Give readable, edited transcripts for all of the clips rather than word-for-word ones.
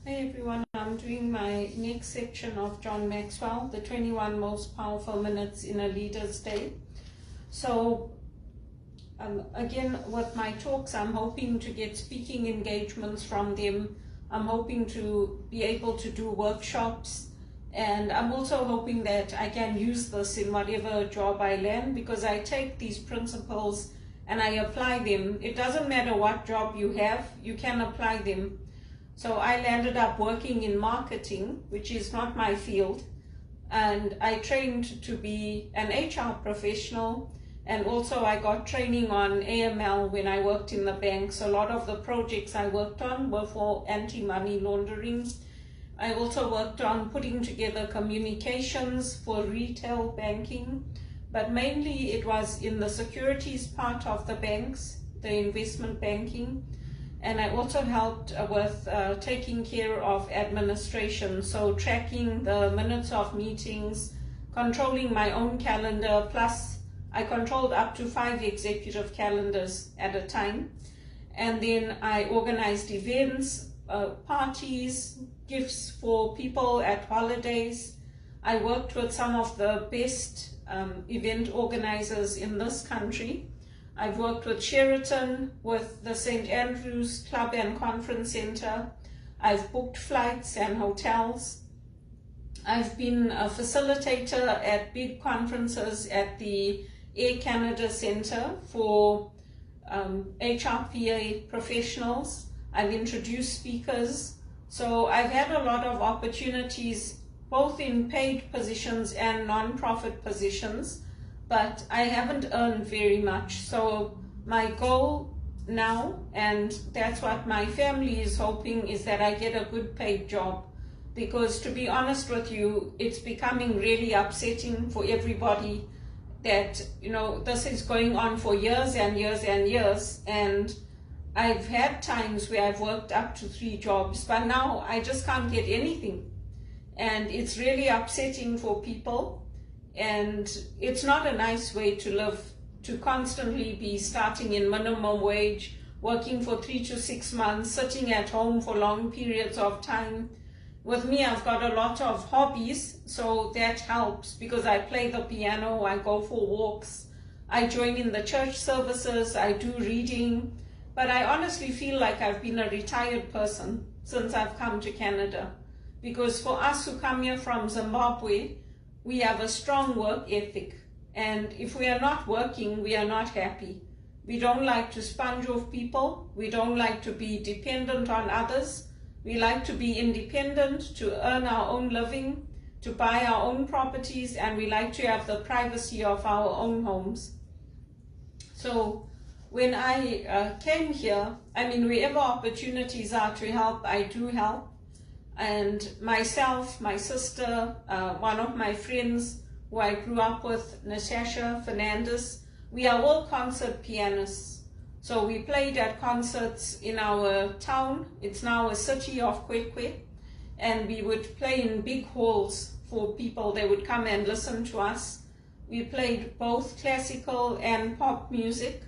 Hey everyone, I'm doing my next section of John Maxwell, the 21 most powerful minutes in a leader's day. So again, with my talks, I'm hoping to get speaking engagements from them. I'm hoping to be able to do workshops, and I'm also hoping that I can use this in whatever job I land, because I take these principles and I apply them. It doesn't matter what job you have, you can apply them. So I landed up working in marketing, which is not my field, and I trained to be an HR professional, and also I got training on AML when I worked in the bank. So a lot of the projects I worked on were for anti-money laundering. I also worked on putting together communications for retail banking, but mainly it was in the securities part of the banks, the investment banking. And I also helped with taking care of administration, so tracking the minutes of meetings, controlling my own calendar, plus I controlled up to 5 executive calendars at a time. And then I organized events, parties, gifts for people at holidays. I worked with some of the best event organizers in this country. I've worked with Sheraton, with the St. Andrews Club and Conference Center. I've booked flights and hotels. I've been a facilitator at big conferences at the Air Canada Center for HRPA professionals. I've introduced speakers. So I've had a lot of opportunities, both in paid positions and non-profit positions, but I haven't earned very much. So my goal now, and that's what my family is hoping, is that I get a good paid job. Because to be honest with you, it's becoming really upsetting for everybody that, this is going on for years and years and years. And I've had times where I've worked up to 3 jobs, but now I just can't get anything. And it's really upsetting for people. And it's not a nice way to live, to constantly be starting in minimum wage, working for 3 to 6 months, sitting at home for long periods of time. With me, I've got a lot of hobbies, so that helps, because I play the piano, I go for walks, I join in the church services, I do reading, but I honestly feel like I've been a retired person since I've come to Canada. Because for us who come here from Zimbabwe, we have a strong work ethic, and if we are not working, we are not happy. We don't like to sponge off people, we don't like to be dependent on others, we like to be independent, to earn our own living, to buy our own properties, and we like to have the privacy of our own homes. So when I came here, wherever opportunities are to help, I do help. And myself, my sister, one of my friends who I grew up with, Natasha Fernandez, we are all concert pianists. So we played at concerts in our town. It's now a city of Kwekwe. And we would play in big halls for people. They would come and listen to us. We played both classical and pop music.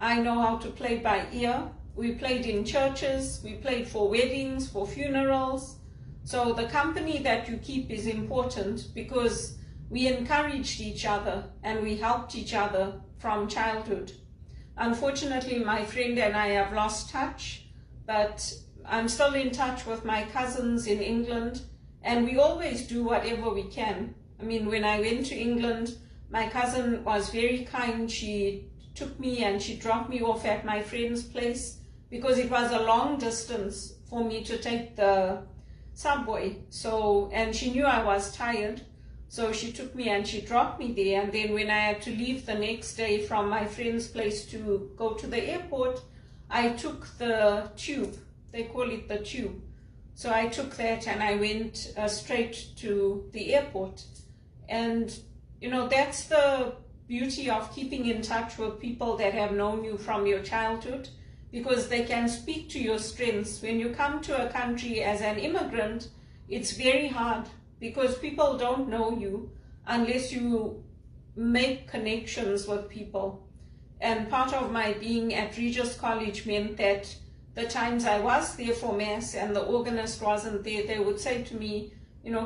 I know how to play by ear. We played in churches, we played for weddings, for funerals. So the company that you keep is important, because we encouraged each other and we helped each other from childhood. Unfortunately, my friend and I have lost touch, but I'm still in touch with my cousins in England, and we always do whatever we can. When I went to England, my cousin was very kind. She took me and she dropped me off at my friend's place, because it was a long distance for me to take the subway. And she knew I was tired, so she took me and she dropped me there. And then when I had to leave the next day from my friend's place to go to the airport, I took the tube. They call it the tube. So I took that and I went straight to the airport. And that's the beauty of keeping in touch with people that have known you from your childhood, because they can speak to your strengths. When you come to a country as an immigrant, it's very hard, because people don't know you unless you make connections with people. And part of my being at Regis College meant that the times I was there for Mass and the organist wasn't there, they would say to me,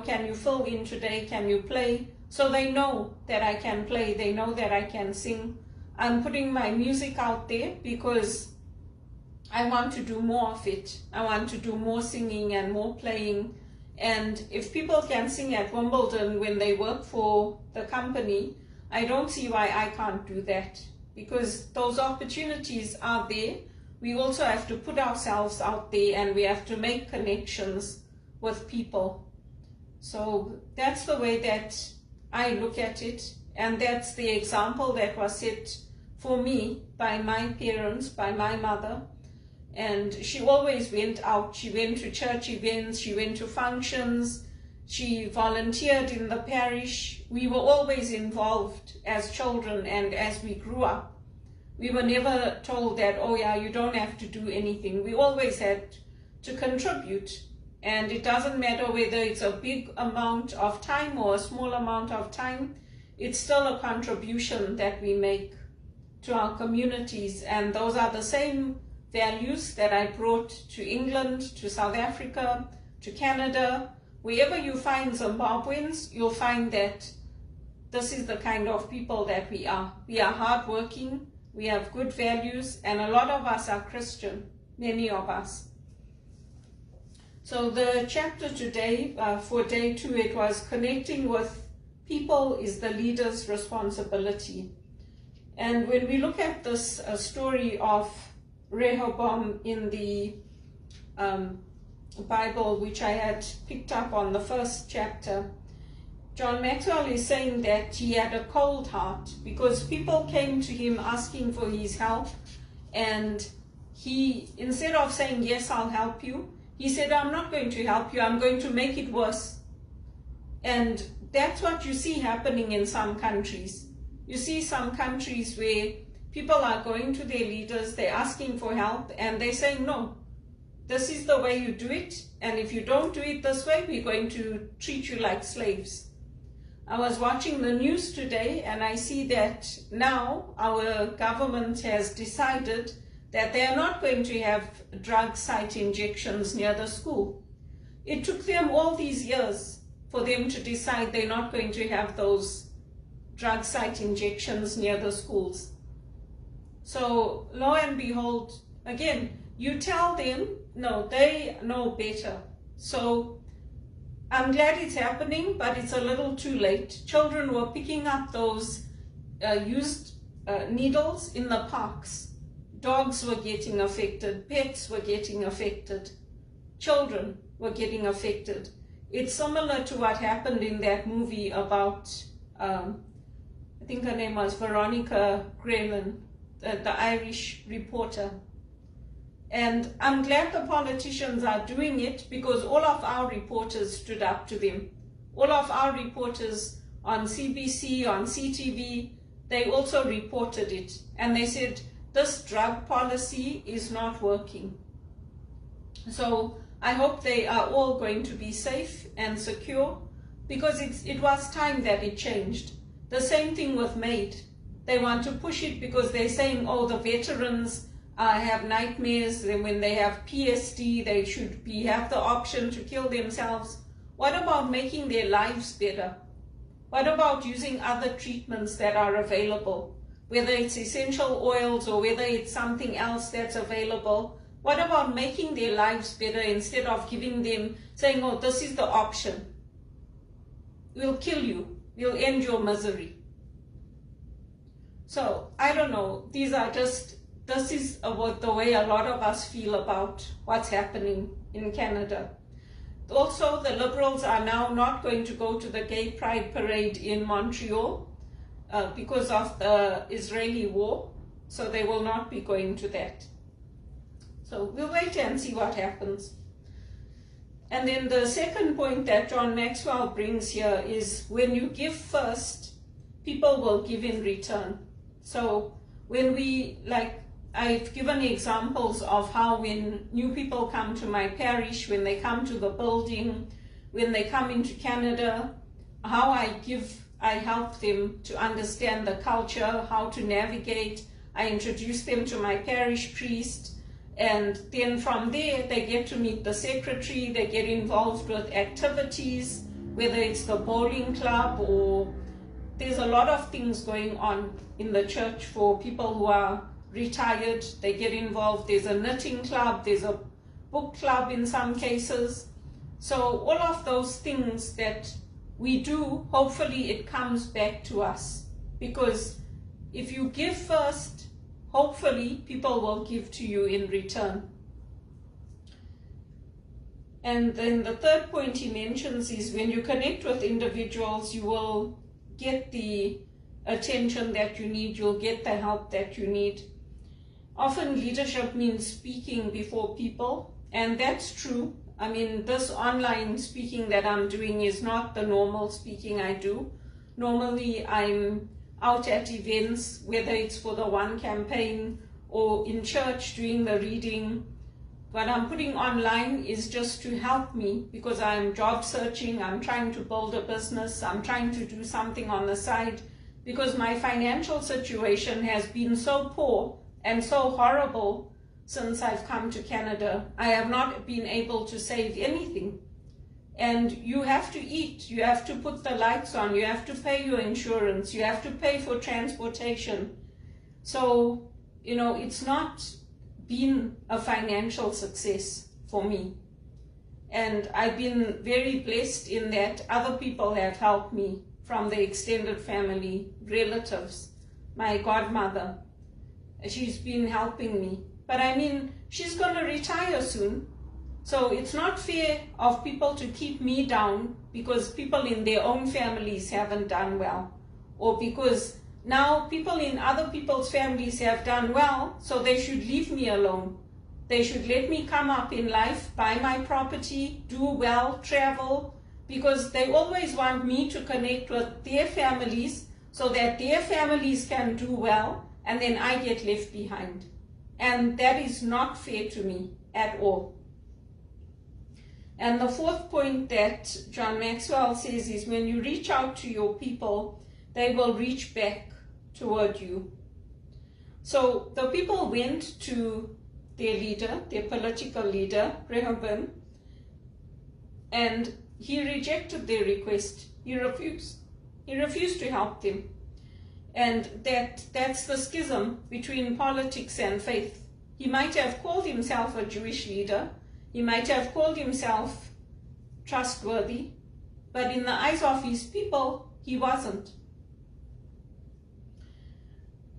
can you fill in today? Can you play? So they know that I can play. They know that I can sing. I'm putting my music out there because I want to do more of it. I want to do more singing and more playing. And if people can sing at Wimbledon when they work for the company, I don't see why I can't do that, because those opportunities are there. We also have to put ourselves out there and we have to make connections with people. So that's the way that I look at it, and that's the example that was set for me by my parents, by my mother. And she always went out. She went to church events, she went to functions, she volunteered in the parish. We were always involved as children and as we grew up. We were never told that, oh yeah, you don't have to do anything. We always had to contribute. And it doesn't matter whether it's a big amount of time or a small amount of time, it's still a contribution that we make to our communities. And those are the same values that I brought to England, to South Africa, to Canada. Wherever you find Zimbabweans, you'll find that this is the kind of people that we are. We are hardworking, we have good values, and a lot of us are Christian, many of us. So the chapter today, for day 2, it was connecting with people is the leader's responsibility. And when we look at this story of Rehoboam in the Bible, which I had picked up on the first chapter, John Maxwell is saying that he had a cold heart because people came to him asking for his help, and he, instead of saying, yes, I'll help you, he said, I'm not going to help you, I'm going to make it worse. And that's what you see happening in some countries. You see some countries where people are going to their leaders, they're asking for help, and they're saying, no, this is the way you do it, and if you don't do it this way, we're going to treat you like slaves. I was watching the news today, and I see that now our government has decided that they are not going to have drug site injections near the school. It took them all these years for them to decide they're not going to have those drug site injections near the schools. So lo and behold, again, you tell them, no, they know better. So I'm glad it's happening, but it's a little too late. Children were picking up those used needles in the parks. Dogs were getting affected, pets were getting affected, children were getting affected. It's similar to what happened in that movie about, I think her name was Veronica Grayman, the Irish reporter. And I'm glad the politicians are doing it because all of our reporters stood up to them. All of our reporters on CBC, on CTV, they also reported it. And they said, this drug policy is not working. So I hope they are all going to be safe and secure because it was time that it changed. The same thing with MAID. They want to push it because they're saying, oh, the veterans have nightmares, and when they have PSD, they should have the option to kill themselves. What about making their lives better? What about using other treatments that are available? Whether it's essential oils or whether it's something else that's available. What about making their lives better instead of giving them, saying, oh, this is the option. We'll kill you. We'll end your misery. So, I don't know. This is the way a lot of us feel about what's happening in Canada. Also, the Liberals are now not going to go to the Gay Pride Parade in Montreal because of the Israeli war, so they will not be going to that. So we'll wait and see what happens. And then the second point that John Maxwell brings here is when you give first, people will give in return. So when I've given examples of how when new people come to my parish, when they come to the building, when they come into Canada, how I help them to understand the culture, how to navigate. I introduce them to my parish priest, And then from there, they get to meet the secretary, they get involved with activities, whether it's the bowling club, or there's a lot of things going on in the church for people who are retired. They get involved. There's a knitting club, there's a book club in some cases. So all of those things that we do, hopefully it comes back to us. Because if you give first, hopefully people will give to you in return. And then the third point he mentions is when you connect with individuals, you will get the attention that you need, you'll get the help that you need. Often leadership means speaking before people, and that's true. I mean, this online speaking that I'm doing is not the normal speaking I do. Normally I'm out at events, whether it's for the One campaign or in church doing the reading. What I'm putting online is just to help me, because I'm job searching, I'm trying to build a business, I'm trying to do something on the side, because my financial situation has been so poor and so horrible since I've come to Canada. I have not been able to save anything. And you have to eat, you have to put the lights on, you have to pay your insurance, you have to pay for transportation. So, you know, it's not been a financial success for me. And I've been very blessed in that other people have helped me from the extended family, relatives, my godmother. She's been helping me. But I mean, she's going to retire soon. So it's not fair of people to keep me down because people in their own families haven't done well. Or because now people in other people's families have done well, so they should leave me alone. They should let me come up in life, buy my property, do well, travel, because they always want me to connect with their families so that their families can do well, and then I get left behind. And that is not fair to me at all. And the fourth point that John Maxwell says is when you reach out to your people, they will reach back toward you. So the people went to their leader, their political leader, Rehoboam, and he rejected their request. He refused. He refused to help them. And that's the schism between politics and faith. He might have called himself a Jewish leader. He might have called himself trustworthy. But in the eyes of his people, he wasn't.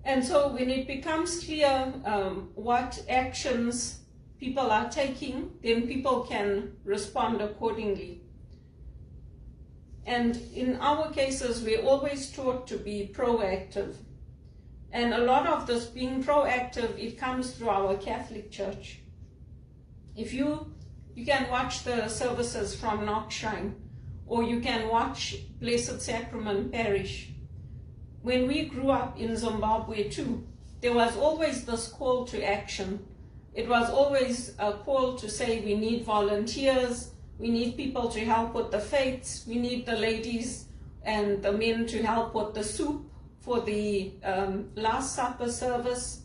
And so when it becomes clear what actions people are taking, then people can respond accordingly. And in our cases, we're always taught to be proactive. And a lot of this being proactive, it comes through our Catholic Church. If you can watch the services from Knox Shrine, or you can watch Blessed Sacrament Parish. When we grew up in Zimbabwe too, there was always this call to action. It was always a call to say we need volunteers, we need people to help with the fates, we need the ladies and the men to help with the soup for the Last Supper service.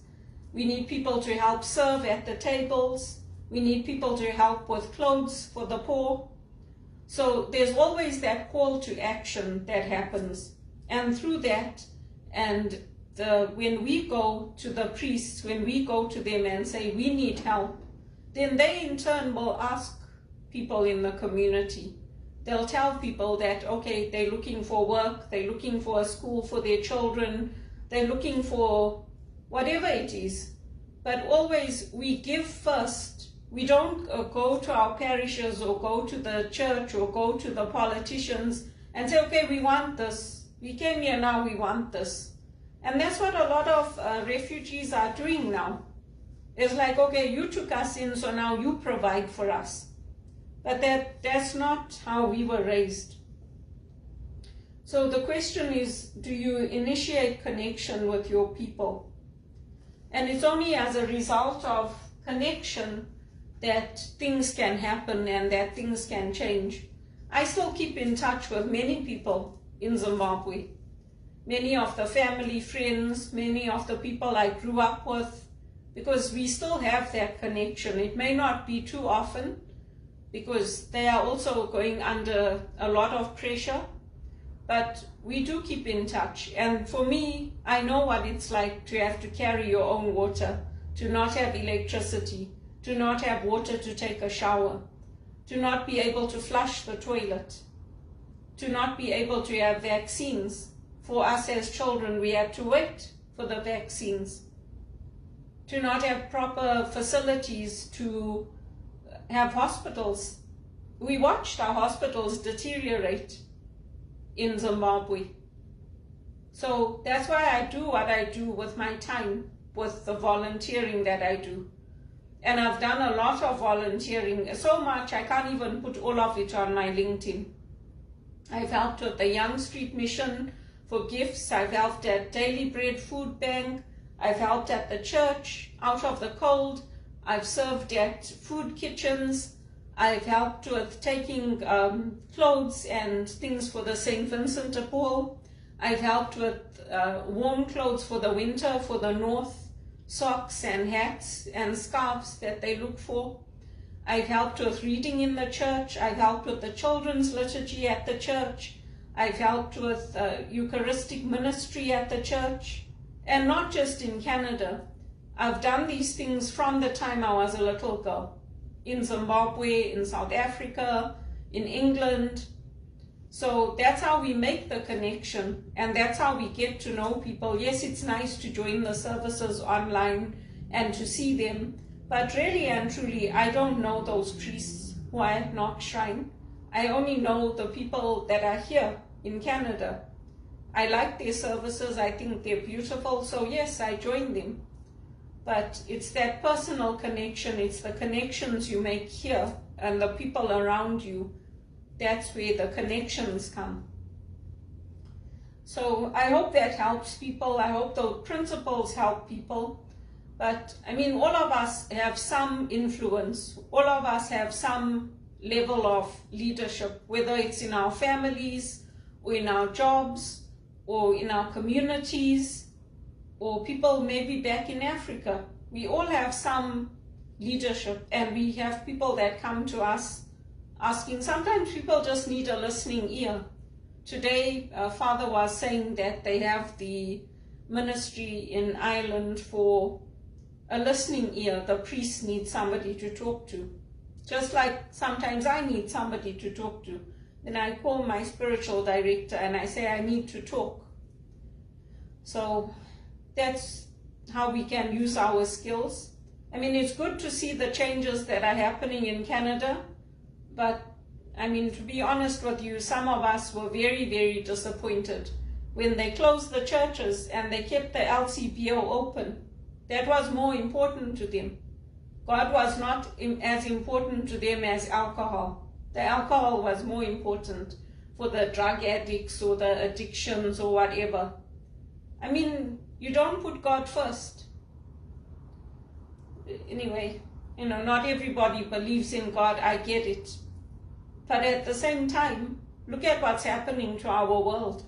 We need people to help serve at the tables. We need people to help with clothes for the poor. So there's always that call to action that happens. And through that, and when we go to the priests, when we go to them and say we need help, then they in turn will ask people in the community. They'll tell people that, okay, they're looking for work, they're looking for a school for their children, they're looking for whatever it is. But always we give first. We don't go to our parishes or go to the church or go to the politicians and say, okay, we want this. We came here now, we want this. And that's what a lot of refugees are doing now. It's like, okay, you took us in, so now you provide for us. But that's not how we were raised. So the question is, do you initiate connection with your people? And it's only as a result of connection that things can happen and that things can change. I still keep in touch with many people in Zimbabwe. Many of the family friends, many of the people I grew up with, because we still have that connection. It may not be too often, because they are also going under a lot of pressure, but we do keep in touch. And for me, I know what it's like to have to carry your own water, to not have electricity, to not have water to take a shower, to not be able to flush the toilet, to not be able to have vaccines. For us as children, we had to wait for the vaccines, to not have proper facilities, to have hospitals. We watched our hospitals deteriorate in Zimbabwe. So that's why I do what I do with my time, with the volunteering that I do. And I've done a lot of volunteering, so much I can't even put all of it on my LinkedIn. I've helped with the Young Street Mission for gifts. I've helped at Daily Bread Food Bank. I've helped at the church, Out of the Cold. I've served at food kitchens. I've helped with taking clothes and things for the St. Vincent de Paul. I've helped with warm clothes for the winter for the north, socks and hats and scarves that they look for. I've helped with reading in the church. I've helped with the children's liturgy at the church. I've helped with Eucharistic ministry at the church. And not just in Canada. I've done these things from the time I was a little girl. In Zimbabwe, in South Africa, in England. So that's how we make the connection, and that's how we get to know people. Yes, it's nice to join the services online and to see them, but really and truly, I don't know those priests who are at Knox Shrine. I only know the people that are here in Canada. I like their services, I think they're beautiful, so yes, I join them. But it's that personal connection, it's the connections you make here and the people around you. That's where the connections come. So I hope that helps people. I hope those principles help people. But I mean, all of us have some influence. All of us have some level of leadership, whether it's in our families or in our jobs or in our communities, or people maybe back in Africa. We all have some leadership, and we have people that come to us asking. Sometimes people just need a listening ear. Today, Father was saying that they have the ministry in Ireland for a listening ear. The priest needs somebody to talk to. Just like sometimes I need somebody to talk to. Then I call my spiritual director and I say I need to talk. So that's how we can use our skills. I mean, it's good to see the changes that are happening in Canada, but I mean, to be honest with you, some of us were very, very disappointed when they closed the churches and they kept the LCBO open. That was more important to them. God was not as important to them as alcohol. The alcohol was more important for the drug addicts or the addictions or whatever. I mean, you don't put God first. Anyway, you know, not everybody believes in God, I get it. But at the same time, look at what's happening to our world.